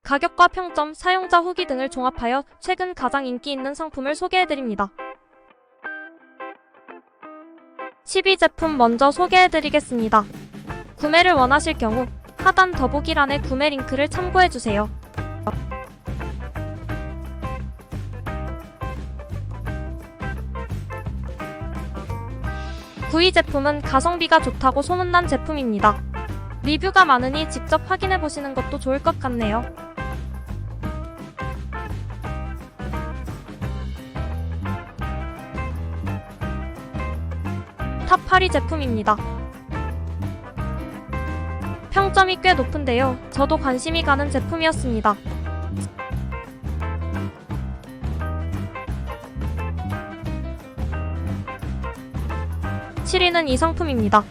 가격과 평점, 사용자 후기 등을 종합하여 최근 가장 인기 있는 상품을 소개해드립니다. 10위 제품 먼저 소개해드리겠습니다. 구매를 원하실 경우 하단 더보기란의 구매 링크를 참고해주세요. 9위 제품은 가성비가 좋다고 소문난 제품입니다. 리뷰가 많으니 직접 확인해보시는 것도 좋을 것 같네요. 탑 8위 제품입니다. 평점이 꽤 높은데요. 저도 관심이 가는 제품이었습니다. (7) 위는 이 상품입니다.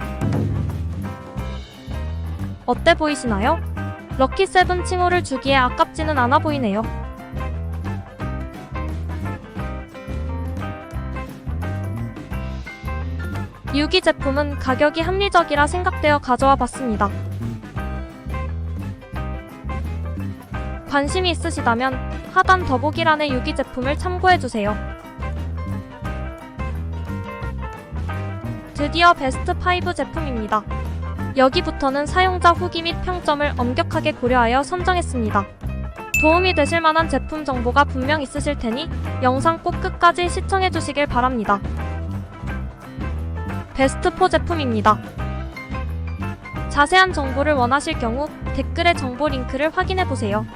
어때 보이시나요? 럭키7 칭호를 주기에 아깝지는 않아 보이네요. (6위) 제품은 가격이 합리적이라 생각되어 가져와 봤습니다. 관심이 있으시다면 하단 더보기란의 6위 제품을 참고해주세요. 드디어 베스트 5 제품입니다. 여기부터는 사용자 후기 및 평점을 엄격하게 고려하여 선정했습니다. 도움이 되실 만한 제품 정보가 분명 있으실 테니 영상 꼭 끝까지 시청해주시길 바랍니다. 베스트 4 제품입니다. 자세한 정보를 원하실 경우 댓글의 정보 링크를 확인해보세요.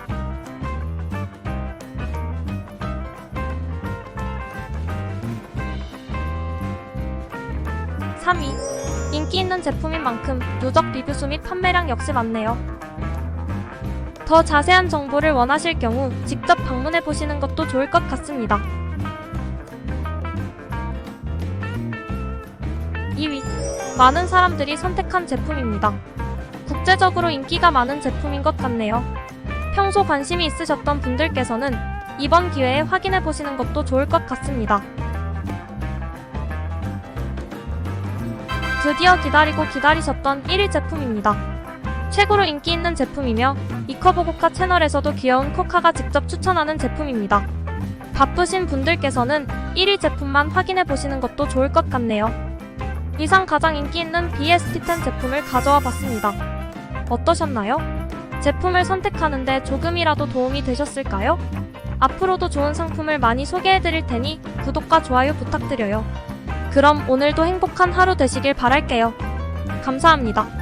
3위. 인기 있는 제품인 만큼 누적 리뷰수 및 판매량 역시 많네요. 더 자세한 정보를 원하실 경우 직접 방문해보시는 것도 좋을 것 같습니다. 2위. 많은 사람들이 선택한 제품입니다. 국제적으로 인기가 많은 제품인 것 같네요. 평소 관심이 있으셨던 분들께서는 이번 기회에 확인해보시는 것도 좋을 것 같습니다. 드디어 기다리고 기다리셨던 1위 제품입니다. 최고로 인기 있는 제품이며 이커버코카 채널에서도 귀여운 코카가 직접 추천하는 제품입니다. 바쁘신 분들께서는 1위 제품만 확인해보시는 것도 좋을 것 같네요. 이상 가장 인기 있는 BST10 제품을 가져와 봤습니다. 어떠셨나요? 제품을 선택하는데 조금이라도 도움이 되셨을까요? 앞으로도 좋은 상품을 많이 소개해드릴 테니 구독과 좋아요 부탁드려요. 그럼 오늘도 행복한 하루 되시길 바랄게요. 감사합니다.